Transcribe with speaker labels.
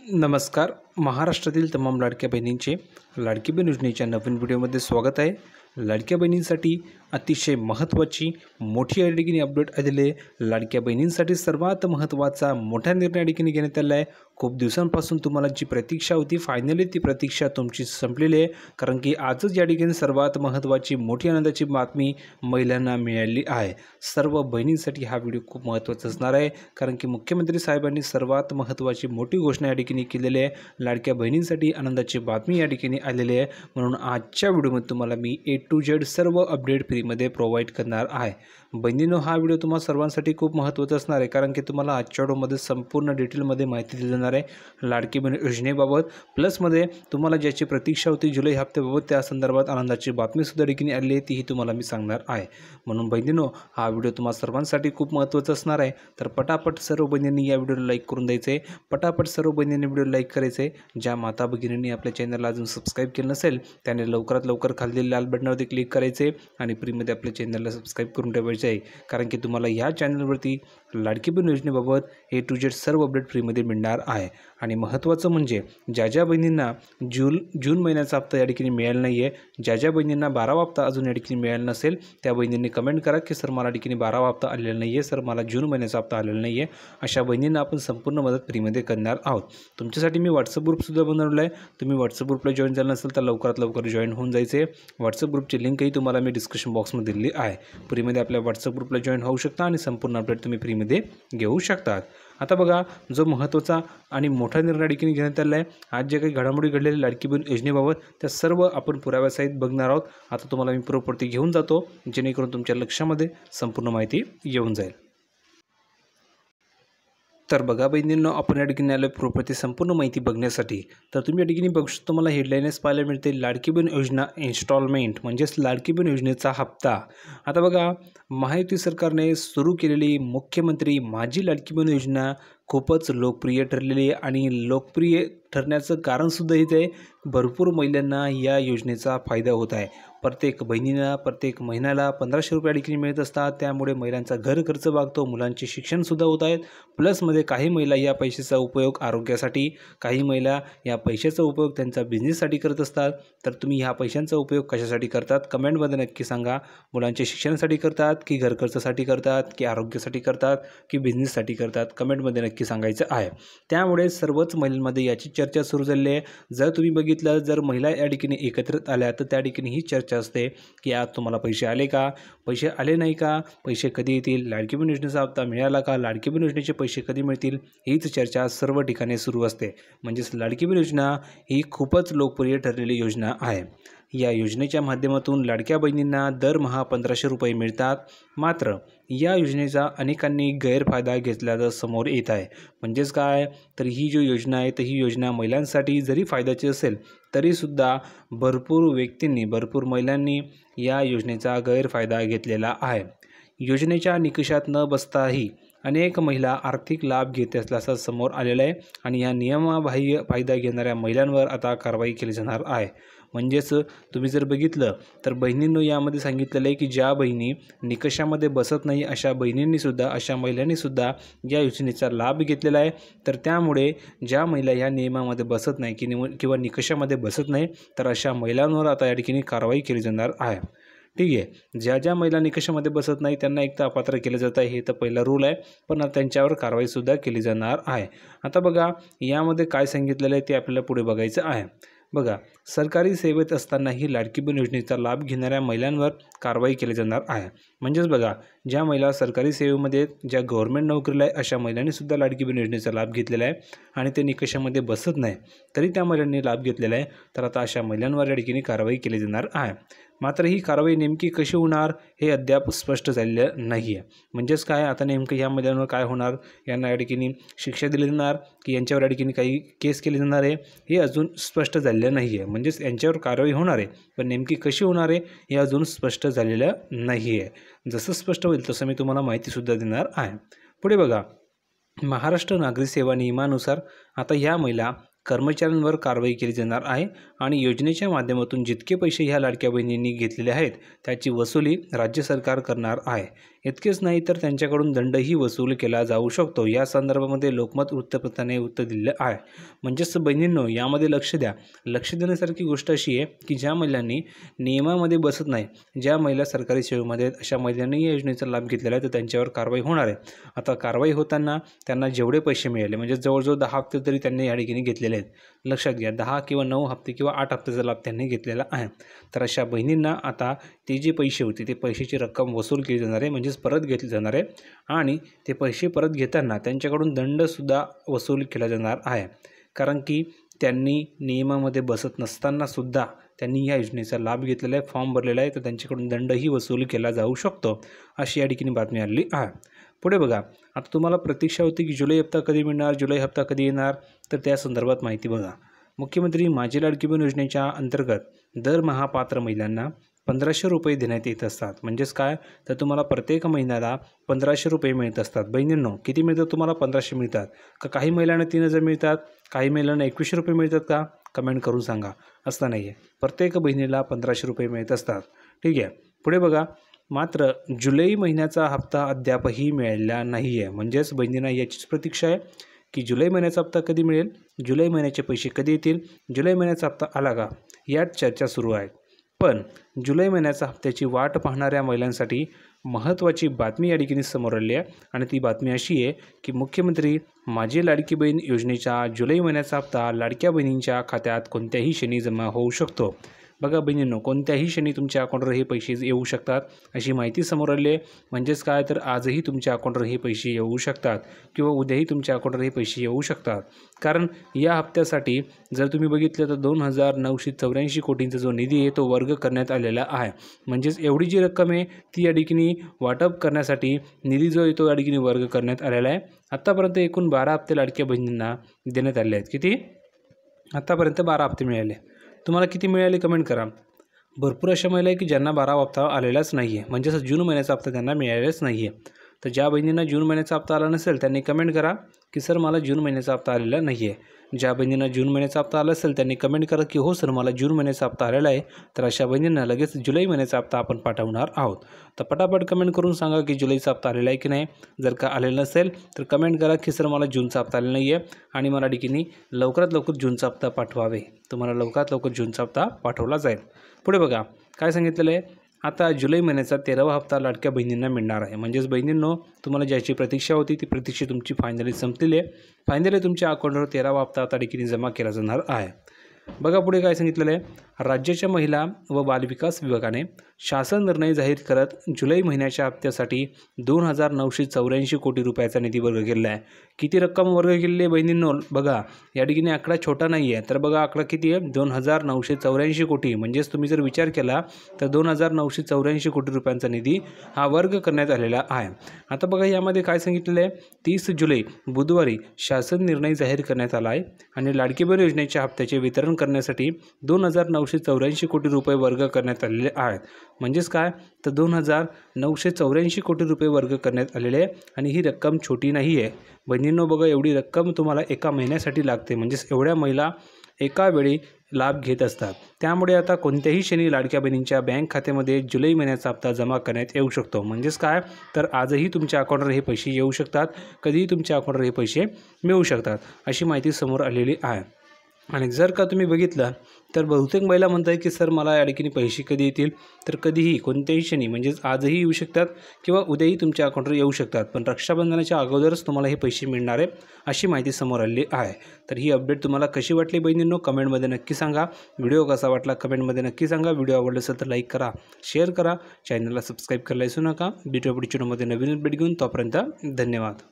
Speaker 1: नमस्कार. महाराष्ट्रातील तमाम लाडक्या बहिणींचे लाडकी बहीण योजनेच्या नवीन व्हिडिओमध्ये स्वागत आहे. लाडक्या बहिणींसाठी अतिशय महत्त्वाची मोठी या ठिकाणी अपडेट आलेली आहे. लाडक्या बहिणींसाठी सर्वात महत्त्वाचा मोठा निर्णय या ठिकाणी घेण्यात आला आहे. खूप दिवसांपासून तुम्हाला जी प्रतीक्षा होती फायनली ती प्रतीक्षा तुमची संपलेली आहे, कारण की आजच या ठिकाणी सर्वात महत्त्वाची मोठी आनंदाची बातमी महिलांना मिळाली आहे. सर्व बहिणींसाठी हा व्हिडिओ खूप महत्त्वाचा असणार आहे, कारण की मुख्यमंत्री साहेबांनी सर्वात महत्त्वाची मोठी घोषणा या ठिकाणी केलेली आहे. लाडक्या बहिणींसाठी आनंदाची बातमी या ठिकाणी आलेली आहे. म्हणून आजच्या व्हिडिओमध्ये तुम्हाला मी A to Z सर्व अपडेट फ्रीमध्ये प्रोव्हाइड करणार आहे. बहिणींनो, हा व्हिडिओ तुम्हा सर्वांसाठी खूप महत्त्वाचा असणार आहे, कारण की तुम्हाला आजच्या व्हिडिओमध्ये संपूर्ण डिटेलमध्ये माहिती दिली जाणार आहे लाडकी बहीण योजनेबाबत. प्लसमध्ये तुम्हाला ज्याची प्रतीक्षा होती जुलै हप्त्याबाबत त्या संदर्भात आनंदाची बातमीसुद्धा ठिकाणी आली आहे, तीही तुम्हाला मी सांगणार आहे. म्हणून बहिणींनो, हा व्हिडिओ तुम्हा सर्वांसाठी खूप महत्त्वाचा असणार आहे. तर पटापट सर्व बहिणींनी या व्हिडिओला लाईक करून द्यायचं आहे. पटापट सर्व बहिणींनी व्हिडिओ लाईक करायचं आहे. ज्या माता भगिनींनी आपल्या चॅनलला अजून सबस्क्राईब केलं नसेल त्याने लवकरात लवकर खाली लाल बटनावरती क्लिक करायचे आणि फ्रीमध्ये आपल्या चॅनलला सबस्क्राईब करून ठेवायचे आहे, कारण की तुम्हाला या चॅनलवरती लाडकी बहीण योजनेबाबत A to Z सर्व अपडेट फ्रीमध्ये मिळणार आहे. आणि महत्त्वाचं म्हणजे ज्या बहिणींना जून महिन्याचा हप्ता या ठिकाणी मिळाला नाही आहे, ज्या बहिणींना 12वा हप्ता अजून या ठिकाणी मिळाला नसेल त्या बहिणींनी कमेंट करा की सर मला ठिकाणी 12वा हप्ता आलेला नाही आहे, सर मला जून महिन्याचा हप्ता आलेला नाही आहे. अशा बहिणींना आपण संपूर्ण मदत फ्रीमध्ये करणार आहोत. तुमच्यासाठी मी व्हॉट्सअप ग्रुपसुद्धा बनवलेला आहे. तुम्ही व्हॉट्सअप ग्रुपला जॉईन झाला नसेल तर लवकरात लवकर जॉईन होऊन जायचे. व्हॉट्सअप ग्रुपची लिंकही तुम्हाला मी डिस्क्रिप्शन बॉक्समध्ये दिली आहे. फ्रीमध्ये आपल्या व्हॉट्सअप ग्रुपला जॉईन होऊ शकता आणि संपूर्ण अपडेट तुम्ही फ्रीमध्ये घेऊ शकतात. आता बघा, जो महत्त्वाचा आणि मोठा निर्णय ठिकाणी घेण्यात आला आहे, आज जे काही घडामोडी घडलेल्या लाडकी बहीण योजनेबाबत त्या सर्व आपण पुराव्यासहित बघणार आहोत. आता तुम्हाला मी प्रॉपर्टी घेऊन जातो, जेणेकरून तुमच्या लक्षामध्ये संपूर्ण माहिती येऊन जाईल. तर बघा बहिणींनो, आपण या ठिकाणी आलो प्रॉपर्टी संपूर्ण माहिती बघण्यासाठी. तर तुम्ही या ठिकाणी बघू शकता, तुम्हाला हेडलाईनच पाहायला मिळते लाडकी बहीण योजना इन्स्टॉलमेंट, म्हणजेच लाडकी बहीण योजनेचा हप्ता. आता बघा, महायुती सरकारने सुरू केलेली मुख्यमंत्री माझी लाडकी बहीण योजना खूपच लोकप्रिय ठरलेली आहे आणि लोकप्रिय ठरण्याचं कारणसुद्धा हेच आहे, भरपूर महिलांना या योजनेचा फायदा होत आहे. प्रत्येक बहिणीला प्रत्येक महिन्याला 1500 रुपये ठिकाणी मिळत असतात. त्यामुळे महिलांचा घर खर्च भागतो, मुलांचे शिक्षणसुद्धा होत आहेत. प्लसमध्ये काही महिला या पैशाचा उपयोग आरोग्यासाठी, काही महिला या पैशाचा उपयोग त्यांचा बिझनेससाठी करत असतात. तर तुम्ही ह्या पैशांचा उपयोग कशासाठी करतात कमेंटमध्ये नक्की सांगा. मुलांच्या शिक्षणासाठी करतात की घर खर्चासाठी करतात की आरोग्यासाठी करतात की बिझनेससाठी करतात, कमेंटमध्ये नक्की सांगायचं आहे. त्यामुळे सर्वच महिलांमध्ये याची चर्चा सुरू झालेली आहे. जर तुम्ही बघितलं, जर महिला या ठिकाणी एकत्रित आल्या तर त्या ठिकाणी ही चर्चा असते की आज तुम्हाला पैसे आले का, पैसे आले नाही का, पैसे कधी येतील, लाडकी बहीण योजनेचा हप्ता मिळाला का, लाडकी बहीण योजनेचे पैसे कधी मिळतील, हीच चर्चा सर्व ठिकाणी सुरू असते. म्हणजेच लाडकी बहीण योजना ही खूपच लोकप्रिय ठरलेली योजना आहे. या योजनेच्या माध्यमातून लाडक्या बहिणींना दरमहा 1500 रुपये मिळतात. मात्र या योजनेचा अनेकांनी गैरफायदा घेतल्याचं समोर येत आहे. म्हणजेच काय, तर ही जी योजना आहे तर ही योजना महिलांसाठी जरी फायद्याची असेल तरीसुद्धा भरपूर व्यक्तींनी भरपूर महिलांनी या योजनेचा गैरफायदा घेतलेला आहे. योजनेच्या निकषात न बसताही अनेक महिला आर्थिक लाभ घेत असल्याचं समोर आलेलं आहे आणि या नियमाबाह्य फायदा घेणाऱ्या महिलांवर आता कारवाई केली जाणार आहे. म्हणजेच तुम्ही जर बघितलं तर बहिणींनो, यामध्ये सांगितलेलं आहे की ज्या बहिणी निकषामध्ये बसत नाही अशा बहिणींनीसुद्धा, अशा महिलांनीसुद्धा या योजनेचा लाभ घेतलेला आहे. तर त्यामुळे ज्या महिला या नियमामध्ये बसत नाही किंवा निकषामध्ये बसत नाही तर अशा महिलांवर आता या ठिकाणी कारवाई केली जाणार आहे. ठीक आहे. ज्या महिला निकषामध्ये बसत नाही त्यांना एक तर अपात्र केलं जात आहे, हे तर पहिला रूल आहे, पण त्यांच्यावर कारवाईसुद्धा केली जाणार आहे. आता बघा, यामध्ये काय सांगितलेलं आहे ते आपल्याला पुढे बघायचं आहे. बघा, सरकारी सेवेत असतानाही लाडकी बहीण योजनेचा लाभ घेणाऱ्या महिलांवर कारवाई केली जाणार आहे. म्हणजेच बघा, ज्या महिला सरकारी सेवेमध्ये ज्या गव्हर्नमेंट नोकरीला आहे अशा महिलांनीसुद्धा लाडकी बहीण योजनेचा लाभ घेतलेला आहे आणि ते निकषामध्ये बसत नाही तरी त्या महिलांनी लाभ घेतलेला आहे. तर आता अशा महिलांवर या ठिकाणी कारवाई केली जाणार आहे. मात्र ही कारवाई नेमकी कशी होणार हे अद्याप स्पष्ट झालेलं नाही आहे. म्हणजेच काय, आता नेमकं ह्या महिलांवर काय होणार, यांना या ठिकाणी शिक्षा दिली जाणार की यांच्यावर या ठिकाणी काही केस केली जाणार आहे हे अजून स्पष्ट झालेलं नाही आहे. म्हणजेच यांच्यावर कारवाई होणार आहे, पण नेमकी कशी होणार आहे हे अजून स्पष्ट झालेलं नाही आहे. जसं स्पष्ट होईल तसं मी तुम्हाला माहितीसुद्धा देणार आहे. पुढे बघा, महाराष्ट्र नागरी सेवा नियमानुसार आता ह्या महिला कर्मचाऱ्यांवर कारवाई केली जाणार आहे आणि योजनेच्या माध्यमातून जितके पैसे ह्या लाडक्या बहिणींनी घेतलेले आहेत त्याची वसुली राज्य सरकार करणार आहे. इतकेच नाही तर त्यांच्याकडून दंडही वसूल केला जाऊ शकतो। या संदर्भामध्ये लोकमत वृत्तपत्राने उत्तर दिलेलं आहे। म्हणजेच बहिणींनो, यामध्ये लक्ष द्या। लक्ष देण्यासारखी गोष्ट अशी आहे की ज्या महिलांनी नियमामध्ये बसत नाही, ज्या महिला सरकारी सेवेमध्ये आहेत, अशा महिलांनी या योजनेचा लाभ घेतलेला आहे तर त्यांच्यावर कारवाई होणार आहे। आता कारवाई होताना त्यांना जेवढे पैसे मिळाले म्हणजे जवळजवळ 10 हप्ते तरी त्यांनी या ठिकाणी घेतलेले आहेत। लक्षात घ्या, 10 किंवा 9 हप्ते किंवा 8 हप्त्याचा लाभ त्यांनी घेतलेला आहे। तर अशा बहिणींना आता ते जे पैसे होते ते पैशाची रक्कम वसूल केली जाणार आहे, म्हणजेच परत घेतली जाणार आहे आणि ते पैसे परत घेताना त्यांच्याकडून दंडसुद्धा वसूल केला जाणार आहे। कारण की त्यांनी नियमामध्ये बसत नसतानासुद्धा त्यांनी या योजनेचा लाभ घेतलेला आहे, फॉर्म भरलेला आहे, तर त्यांच्याकडून दंडही वसूल केला जाऊ शकतो, अशी या ठिकाणी बातमी आलेली आहे। पुढे बघा, आता तुम्हाला प्रतीक्षा होती की जुलै हप्ता कधी मिळणार, जुलै हप्ता कधी येणार, तर त्या संदर्भात माहिती बघा। मुख्यमंत्री माझी लाडकी बहीण योजनेच्या अंतर्गत दरमहा पात्र महिलांना 1500 रुपये देण्यात येत असतात। म्हणजेच काय, तर तुम्हाला प्रत्येक महिन्याला 1500 रुपये मिळत असतात। बहिणींनो, किती मिळतात तुम्हाला? 1500 मिळतात का? काही महिलांना 3000 मिळतात, काही महिलांना 2100 रुपये मिळतात का? कमेंट करून सांगा। असं नाही आहे, प्रत्येक बहिणीला 1500 रुपये मिळत असतात। ठीक आहे, पुढे बघा, मात्र जुलै महिन्याचा हप्ता अद्यापही मिळालेला नाही आहे। म्हणजेच बहिणींना याचीच प्रतीक्षा आहे की जुलै महिन्याचा हप्ता कधी मिळेल, जुलै महिन्याचे पैसे कधी येतील, जुलै महिन्याचा हप्ता आला का, यात चर्चा सुरू आहे। पण जुलै महिन्याचा हप्त्याची वाट पाहणाऱ्या महिलांसाठी महत्त्वाची बातमी या ठिकाणी समोर आली आहे आणि ती बातमी अशी आहे की मुख्यमंत्री माझी लाडकी बहीण योजनेचा जुलै महिन्याचा हप्ता लाडक्या बहिणींच्या खात्यात कोणत्याही क्षणी जमा होऊ शकतो। बघा बहिणींनो, कोणत्याही क्षणी तुमच्या अकाउंटवर हे पैसे येऊ शकतात, अशी माहिती समोर आली आहे। म्हणजेच काय, तर आजही तुमच्या अकाउंटवर हे पैसे येऊ शकतात किंवा उद्याही तुमच्या अकाउंटवर हे पैसे येऊ शकतात। कारण या हप्त्यासाठी जर तुम्ही बघितलं तर 2984 कोटींचा जो निधी आहे तो वर्ग करण्यात आलेला आहे। म्हणजेच एवढी जी रक्कम आहे ती या ठिकाणी वाटप करण्यासाठी निधी जो आहे तो या ठिकाणी वर्ग करण्यात आलेला आहे। आत्तापर्यंत एकूण 12 हप्ते लाडक्या बहिणींना देण्यात आले आहेत। किती? आत्तापर्यंत 12 हप्ते मिळाले। तुम्हाला किती मिळाले कमेंट करा। भरपूर अशा महिला आहे की ज्यांना 12 हप्ता आलेलाच नाही आहे, म्हणजेच जून महिन्याचा हप्ता त्यांना मिळालेलाच नाही आहे। तर ज्या बहिणींना जून महिन्याचा हप्ता आला नसेल त्यांनी कमेंट करा की सर मला जून महिन्याचा हप्ता आलेला नाही आहे। ज्या बहिणींना जून महिन्याचा हप्ता आला असेल त्यांनी कमेंट करा की हो सर मला जून महिन्याचा हप्ता आलेला आहे। तर अशा बहिणींना लगेच जुलै महिन्याचा हप्ता आपण पाठवणार आहोत। तर पटापट कमेंट करून सांगा की जुलैचा हप्ता आलेला आहे की नाही। जर का आलेला नसेल तर कमेंट करा की सर मला जूनचा हप्ता आलेला नाही आहे आणि मला ठिकाणी लवकरात लवकर जूनचा हप्ता पाठवावे। तुम्हाला लवकरात लवकर जूनचा हप्ता पाठवला जाईल। पुढे बघा काय सांगितलेलं आहे, आता जुलै महिन्याचा 13वा हप्ता लाडक्या बहिणींना मिळणार आहे। म्हणजेच बहिणींनो, तुम्हाला ज्याची प्रतीक्षा होती ती प्रतीक्षा तुमची फायनली संपलेली आहे। फायनली तुमच्या अकाउंटवर 13वा हप्ता आता ठिकाणी जमा केला जाणार आहे। बघा पुढे काय सांगितलेलं आहे, राज्याच्या महिला व बालविकास विभागाने शासन निर्णय जाहीर करत जुलै महिन्याच्या हप्त्यासाठी 2984 कोटी रुपयाचा निधी वर्ग केलेला आहे। किती रक्कम वर्ग केलेली आहे बहिणींनो? बघा या ठिकाणी आकडा छोटा नाही आहे, तर बघा आकडा किती आहे, 2984 कोटी। म्हणजेच तुम्ही जर विचार केला तर 2984 कोटी रुपयांचा निधी हा वर्ग करण्यात आलेला आहे। आता बघा यामध्ये काय सांगितलेलं आहे, 30 जुलै बुधवारी शासन निर्णय जाहीर करण्यात आला आहे आणि लाडकी बहीण योजनेच्या हप्त्याचे वितरण करण्यासाठी 2984 कोटी रुपये वर्ग करण्यात आलेले आहेत। म्हणजेच काय, तर 2984 कोटी रुपये वर्ग करण्यात आलेले आहे आणि ही रक्कम छोटी नाही आहे बहिणींनो। बघा एवढी रक्कम तुम्हाला एका महिन्यासाठी लागते, म्हणजेच एवढ्या महिला एका वेळी लाभ घेत असतात। त्यामुळे आता कोणत्याही क्षणी लाडक्या बहिणींच्या बँक खात्यामध्ये जुलै महिन्याचा हप्ता जमा करण्यात येऊ शकतो। म्हणजेच काय, तर आजही तुमच्या अकाउंटवर हे पैसे येऊ शकतात, कधीही तुमच्या अकाउंटवर हे पैसे मिळू शकतात, अशी माहिती समोर आलेली आहे। आणि जर का तुम्ही बघितलं तर बहुतेक महिला म्हणतात की सर मला या ठिकाणी पैसे कधी येतील, तर कधीही कोणत्याही क्षणी म्हणजेच आजही येऊ शकतात किंवा उद्याही तुमच्या अकाउंटवर येऊ शकतात, पण रक्षाबंधनाच्या अगोदरच तुम्हाला हे पैसे मिळणार आहे, अशी माहिती समोर आलेली आहे। तर ही अपडेट तुम्हाला कशी वाटली बहिणींनो, कमेंटमध्ये नक्की सांगा। व्हिडिओ कसा वाटला कमेंटमध्ये नक्की सांगा। व्हिडिओ आवडला असेल तर लाईक करा, शेअर करा, चॅनलला सबस्क्राईब करायला विसरू नका। भेटूया पुढच्या व्हिडिओमध्ये नवीन अपडेट घेऊन, तोपर्यंत धन्यवाद।